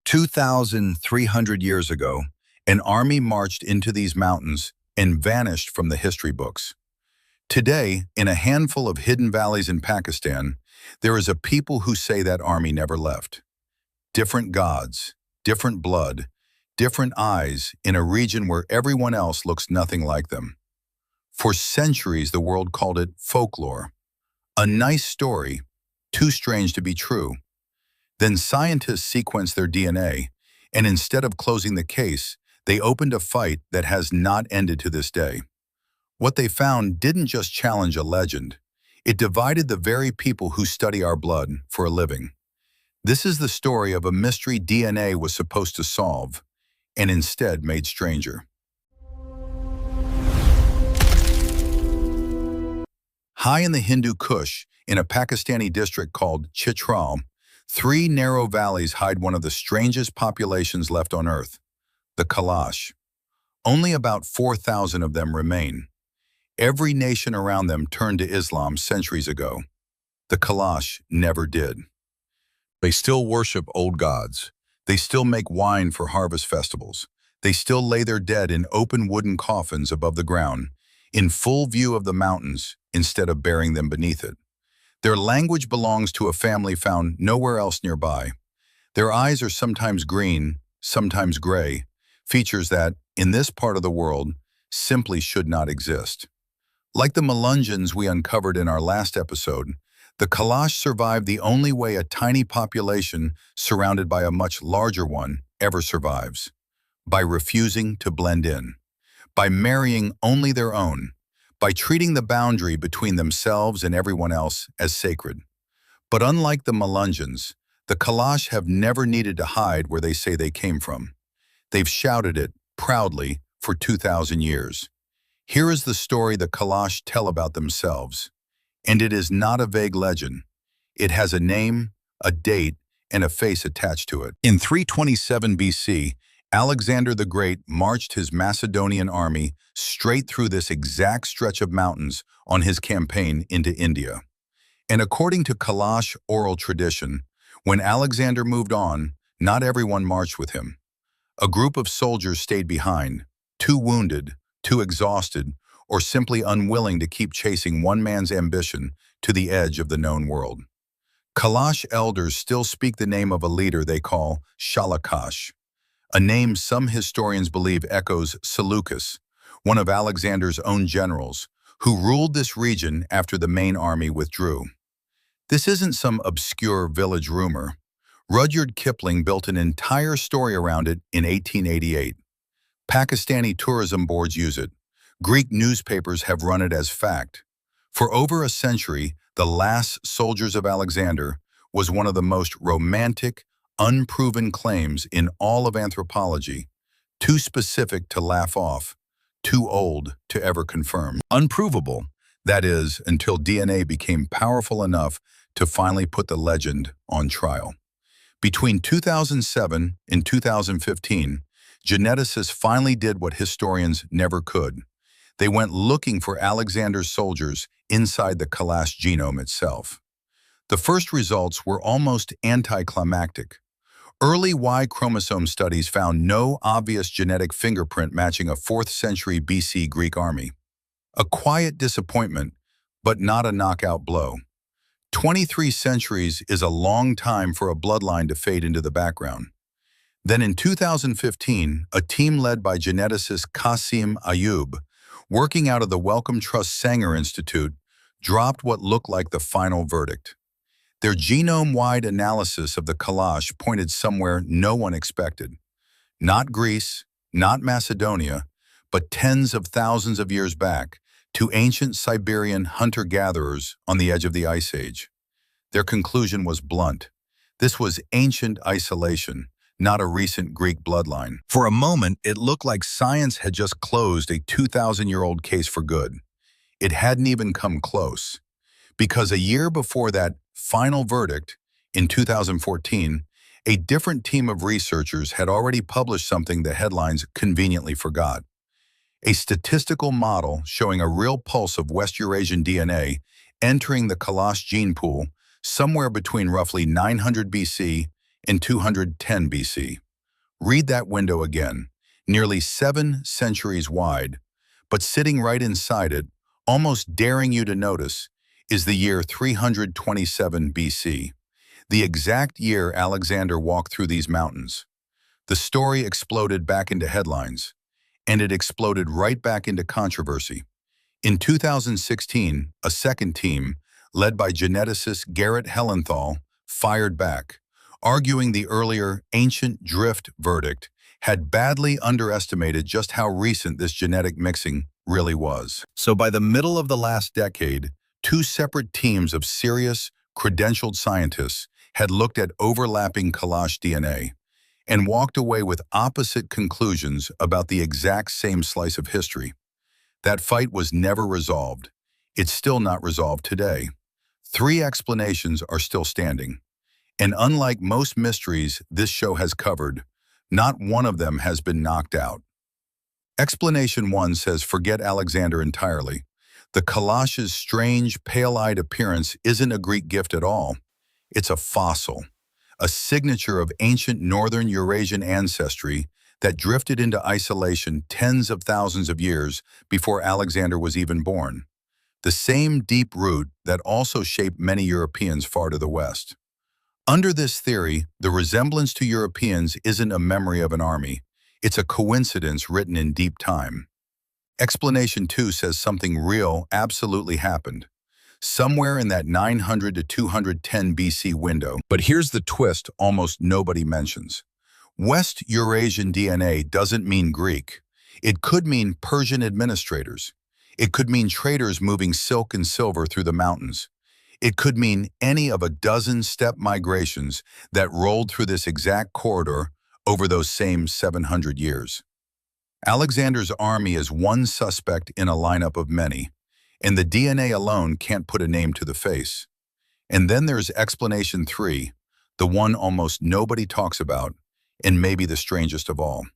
2,300 years ago, an army marched into these mountains and vanished from the history books. Today, in a handful of hidden valleys in Pakistan, there is a people who say that army never left. Different gods, different blood, different eyes in a region where everyone else looks nothing like them. For centuries, the world called it folklore. A nice story, too strange to be true. Then scientists sequenced their DNA, and instead of closing the case, they opened a fight that has not ended to this day. What they found didn't just challenge a legend. It divided the very people who study our blood for a living. This is the story of a mystery DNA was supposed to solve, and instead made stranger. High in the Hindu Kush, in a Pakistani district called Chitral, three narrow valleys hide one of the strangest populations left on Earth, the Kalash. Only about 4,000 of them remain. Every nation around them turned to Islam centuries ago. The Kalash never did. They still worship old gods. They still make wine for harvest festivals. They still lay their dead in open wooden coffins above the ground, in full view of the mountains, instead of burying them beneath it. Their language belongs to a family found nowhere else nearby. Their eyes are sometimes green, sometimes gray, features that, in this part of the world, simply should not exist. Like the Melungeons we uncovered in our last episode, the Kalash survived the only way a tiny population surrounded by a much larger one ever survives: by refusing to blend in, by marrying only their own, by treating the boundary between themselves and everyone else as sacred. But unlike the Melungeons, the Kalash have never needed to hide where they say they came from. They've shouted it proudly for 2,000 years. Here is the story the Kalash tell about themselves. And it is not a vague legend. It has a name, a date, and a face attached to it. In 327 BC, Alexander the Great marched his Macedonian army straight through this exact stretch of mountains on his campaign into India. And according to Kalash oral tradition, when Alexander moved on, not everyone marched with him. A group of soldiers stayed behind, too wounded, too exhausted, or simply unwilling to keep chasing one man's ambition to the edge of the known world. Kalash elders still speak the name of a leader they call Shalakash, a name some historians believe echoes Seleucus, one of Alexander's own generals, who ruled this region after the main army withdrew. This isn't some obscure village rumor. Rudyard Kipling built an entire story around it in 1888. Pakistani tourism boards use it. Greek newspapers have run it as fact. For over a century, the last soldiers of Alexander was one of the most romantic, unproven claims in all of anthropology, too specific to laugh off, too old to ever confirm. Unprovable, that is, until DNA became powerful enough to finally put the legend on trial. Between 2007 and 2015, geneticists finally did what historians never could. They went looking for Alexander's soldiers inside the Kalash genome itself. The first results were almost anticlimactic. Early Y chromosome studies found no obvious genetic fingerprint matching a 4th century BC Greek army. A quiet disappointment, but not a knockout blow. 23 centuries is a long time for a bloodline to fade into the background. Then in 2015, a team led by geneticist Qasim Ayub, working out of the Wellcome Trust Sanger Institute, dropped what looked like the final verdict. Their genome-wide analysis of the Kalash pointed somewhere no one expected. Not Greece, not Macedonia, but tens of thousands of years back, to ancient Siberian hunter-gatherers on the edge of the Ice Age. Their conclusion was blunt. This was ancient isolation, not a recent Greek bloodline. For a moment, it looked like science had just closed a 2,000-year-old case for good. It hadn't even come close. Because a year before that final verdict, in 2014, a different team of researchers had already published something the headlines conveniently forgot. A statistical model showing a real pulse of West Eurasian DNA entering the Kalash gene pool somewhere between roughly 900 BC in 210 BC. Read that window again, nearly 7 centuries wide, but sitting right inside it, almost daring you to notice, is the year 327 BC, the exact year Alexander walked through these mountains. The story exploded back into headlines, and it exploded right back into controversy. In 2016, a second team, led by geneticist Garrett Hellenthal, fired back, arguing the earlier ancient drift verdict had badly underestimated just how recent this genetic mixing really was. So by the middle of the last decade, two separate teams of serious, credentialed scientists had looked at overlapping Kalash DNA and walked away with opposite conclusions about the exact same slice of history. That fight was never resolved. It's still not resolved today. Three explanations are still standing. And unlike most mysteries this show has covered, not one of them has been knocked out. Explanation 1 says forget Alexander entirely. The Kalash's strange, pale-eyed appearance isn't a Greek gift at all. It's a fossil, a signature of ancient northern Eurasian ancestry that drifted into isolation tens of thousands of years before Alexander was even born. The same deep root that also shaped many Europeans far to the west. Under this theory, the resemblance to Europeans isn't a memory of an army. It's a coincidence written in deep time. Explanation 2 says something real absolutely happened, somewhere in that 900 to 210 BC window. But here's the twist almost nobody mentions. West Eurasian DNA doesn't mean Greek. It could mean Persian administrators. It could mean traders moving silk and silver through the mountains. It could mean any of a dozen steppe migrations that rolled through this exact corridor over those same 700 years. Alexander's army is one suspect in a lineup of many, and the DNA alone can't put a name to the face. And then there's explanation 3, the one almost nobody talks about, and maybe the strangest of all.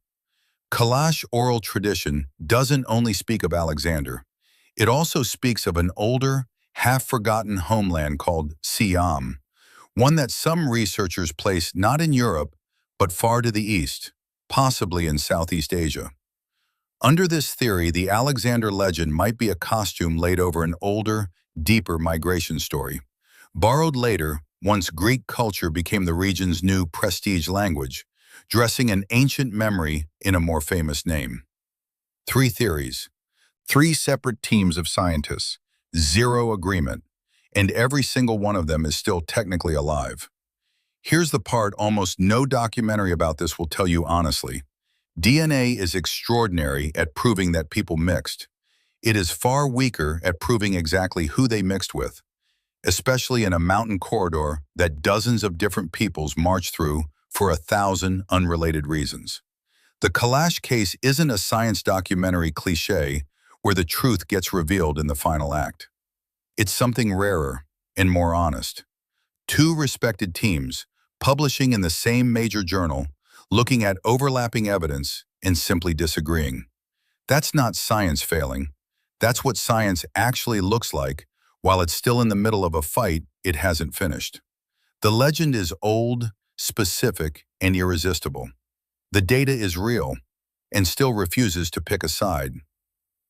Kalash oral tradition doesn't only speak of Alexander. It also speaks of an older, half-forgotten homeland called Siam, one that some researchers place not in Europe, but far to the east, possibly in Southeast Asia. Under this theory, the Alexander legend might be a costume laid over an older, deeper migration story, borrowed later once Greek culture became the region's new prestige language, dressing an ancient memory in a more famous name. 3 theories, 3 separate teams of scientists, 0 agreement, and every single one of them is still technically alive. Here's the part almost no documentary about this will tell you honestly. DNA is extraordinary at proving that people mixed. It is far weaker at proving exactly who they mixed with, especially in a mountain corridor that dozens of different peoples march through for 1,000 unrelated reasons. The Kalash case isn't a science documentary cliché where the truth gets revealed in the final act. It's something rarer and more honest. 2 respected teams, publishing in the same major journal, looking at overlapping evidence and simply disagreeing. That's not science failing. That's what science actually looks like while it's still in the middle of a fight it hasn't finished. The legend is old, specific, and irresistible. The data is real and still refuses to pick a side.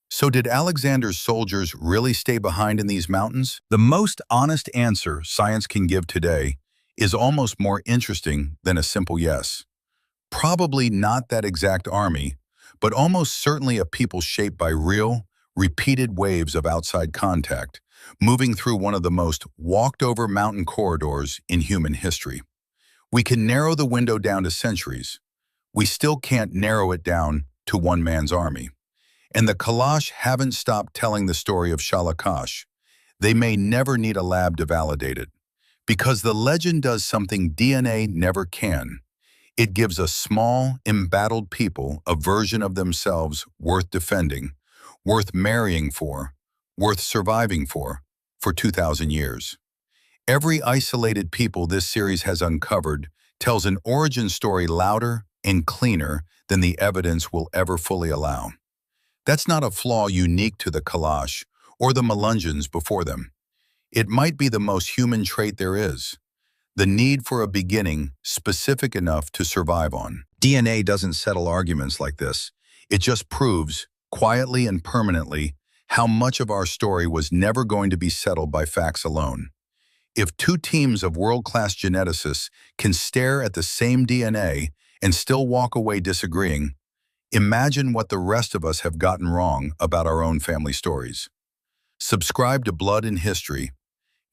So did Alexander's soldiers really stay behind in these mountains? The most honest answer science can give today is almost more interesting than a simple yes. Probably not that exact army, but almost certainly a people shaped by real, repeated waves of outside contact, moving through one of the most walked-over mountain corridors in human history. We can narrow the window down to centuries. We still can't narrow it down to one man's army. And the Kalash haven't stopped telling the story of Shalakash. They may never need a lab to validate it, because the legend does something DNA never can. It gives a small, embattled people a version of themselves worth defending, worth marrying for, worth surviving for 2,000 years. Every isolated people this series has uncovered tells an origin story louder and cleaner than the evidence will ever fully allow. That's not a flaw unique to the Kalash or the Melungeons before them. It might be the most human trait there is. The need for a beginning specific enough to survive on. DNA doesn't settle arguments like this. It just proves, quietly and permanently, how much of our story was never going to be settled by facts alone. If two teams of world-class geneticists can stare at the same DNA and still walk away disagreeing, imagine what the rest of us have gotten wrong about our own family stories. Subscribe to Blood and History.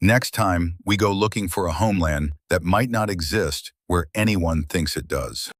Next time, we go looking for a homeland that might not exist where anyone thinks it does.